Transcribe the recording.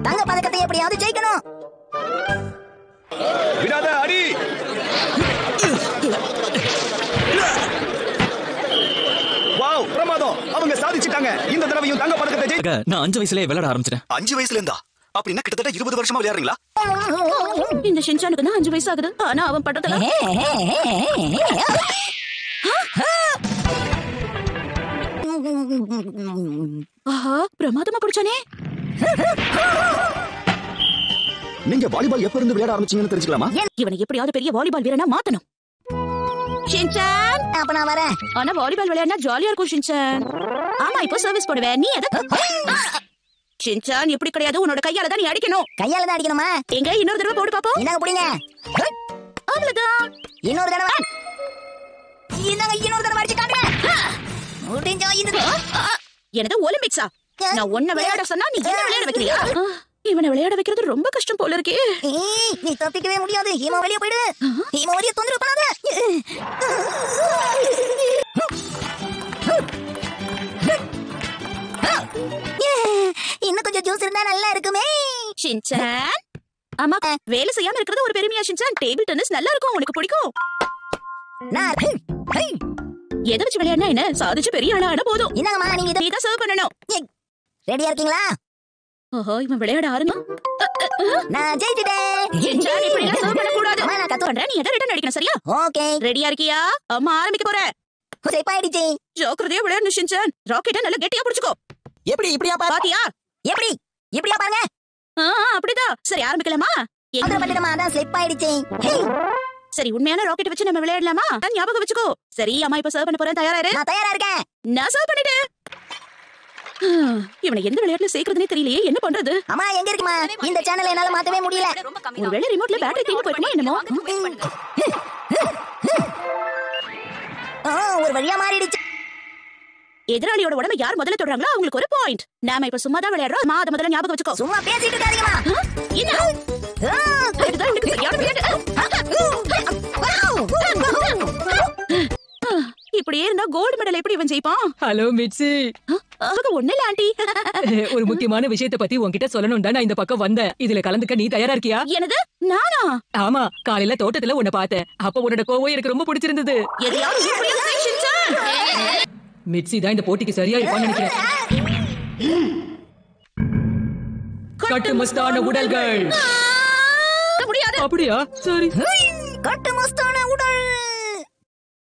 தங்க பதக்கத்தை எப்படியாவது ஜெயிக்கணும். விடாத அடி. வாவ், பிரமாதம். அவங்க சாதிச்சிட்டாங்க. இந்த தடவையும் தங்க பதக்கத்தை ஜெயிக்க. நான் 5 வயசுலயே விளையாட ஆரம்பிச்சிட்டேன். 5 வயசுல இருந்தா? அப்படின்னா கிட்டத்தட்ட 20 வருஷமா விளையாடுறீங்களா? இந்த ஷின்சானுக்கு தான் 5 வயசு ஆகுது. ஆனா அவன் பட்டத்துல ஆஹா, பிரமாதமா குடிச்சானே. நீங்க வாலிபால் எப்ப இருந்து விளையாட ஆரம்பிச்சீங்கன்னு தெரிஞ்சுக்கலாமா? இவனை எப்படியாவது பெரிய வாலிபால் வீரனா மாத்தணும். ஷின்சான், அப்ப நான் வரேன். ஆனா வாலிபால் விளையாடினா ஜாலியா இருக்கும் ஷின்சான். ஆமா, இப்போ சர்வீஸ் போடுவேன். நீ எதை? ஷின்சான், எப்படி கிடையாது, உன்னோட கையால தான் நீ அடிக்கணும். கையால தான் அடிக்கணுமா? எங்க இன்னொரு தடவை போடு பாப்போம். இந்தாங்க புடிங்க. அவ்வளவுதான். இன்னொரு தடவை. இந்தாங்க இன்னொரு தடவை அடிச்சு காட்டுங்க. முடிஞ்சா இது. என்னது ஒலிம்பிக்ஸா? நான் ஒன்ன விளையாட சொன்னா நீ என்ன விளையாட வைக்கிறியா? இவனை விளையாட வைக்கிறது ரொம்ப கஷ்டம் போல இருக்கே. நீ தப்பிக்கவே முடியாது. ஹீமா வெளியே போயிடு. ஹீமா வெளியே தொந்தரவு பண்ணாத. இன்னும் கொஞ்சம் ஜூஸ் இருந்தா நல்லா இருக்குமே. ஷின்சான், ஆமா, வேலை செய்யாம இருக்கிறது ஒரு பெருமையா ஷின்சான்? டேபிள் டென்னிஸ் நல்லா இருக்கும், உனக்கு பிடிக்கும். எதை வச்சு விளையாடினா என்ன? சாதிச்சு பெரிய ஆளா ஆன போதும். என்னங்கம்மா, நீங்க இதை நீதான் சர்வ் பண்ணணும். ரெடியா இருக்கீங்களா? ஓஹோ, இவன் விளையாட ஆரம்பி. நான் ஜெயிச்சிட்டேன். ஷின்சான், இப்படி எல்லாம் சர்வ் பண்ண கூடாது. அம்மா, நான் கத்து பண்றேன். நீ எதை ரிட்டர்ன் அடிக்கணும், சரியா? ஓகே. ரெடியா இருக்கியா? அம்மா ஆரம்பிக்க போறேன். செப்பாயிடுச்சு. ஜாக்கிரதையா விளையாடணும் ஷின்சான். ராக்கெட்டை நல்லா கெட்டியா பிடிச்சுக்கோ. எப்படி இப்படியா பாத்தியா? எப்படி இப்படியா பாருங்க. அப்படிதான். சரி, ஆரம்பிக்கலாமா? அந்த பட்டிடமா அதான் ஸ்லிப் ஆயிடுச்சு. சரி, உண்மையான ராக்கெட் வச்சு நம்ம விளையாடலாமா? ஞாபகம் வச்சுக்கோ. சரி, அம்மா இப்ப சர்வ் பண்ண போறேன். தயாரா இரு. நான் தயாரா இருக்கேன். நான் சர்வ் பண்ணிட்டேன். இவனை எந்த விளையாட்டுல சேர்க்கறதுனே தெரியலையே, என்ன பண்றது? அம்மா எங்க இருக்குமா? இந்த சேனலை என்னால மாத்தவே முடியல. ஒருவேளை ரிமோட்ல பேட்டரி தீர்ந்து போயிடுமா என்னமோ? ஒரு வழியா மாறிடுச்சு. எதிராளியோட உடம்பை யார் முதல்ல தொடுறாங்களோ அவங்களுக்கு ஒரு பாயிண்ட். நாம இப்ப சும்மா தான் விளையாடுறோம். அம்மா அதை முதல்ல ஞாபகம் வச்சுக்கோ. சும்மா பேசிட்டு இருக்காதீங்கம்மா. என்ன? இதுதான் எனக்கு சரியான விளையாட்டு. இப்படியே இருந்தா கோல்டு மெடல் எப்படி இவன் ஜெயிப்பான்? ஹலோ மிட்சி. ஒண்ணு இல்ல ஆண்டி. ஒரு முக்கியமான விஷயத்தை பத்தி உன்கிட்ட சொல்லணும் தான் நான் இந்த பக்கம் வந்தேன். இதுல கலந்துக்க நீ தயாரா இருக்கியா? என்னது? நானா? ஆமா, காலையில தோட்டத்துல உன்னை பார்த்தேன். அப்ப உன்னோட கோவம் எனக்கு ரொம்ப பிடிச்சிருந்தது. எதையாவது உருப்படியா செய் ஷின்சான். மிட்சி தான் இந்த போட்டிக்கு சரியா இருப்பான்னு நினைக்கிறேன். கட்டுமஸ்தான உடல்கள். முடியாது. அப்படியா? சரி. கட்டுமஸ்தான உடல்.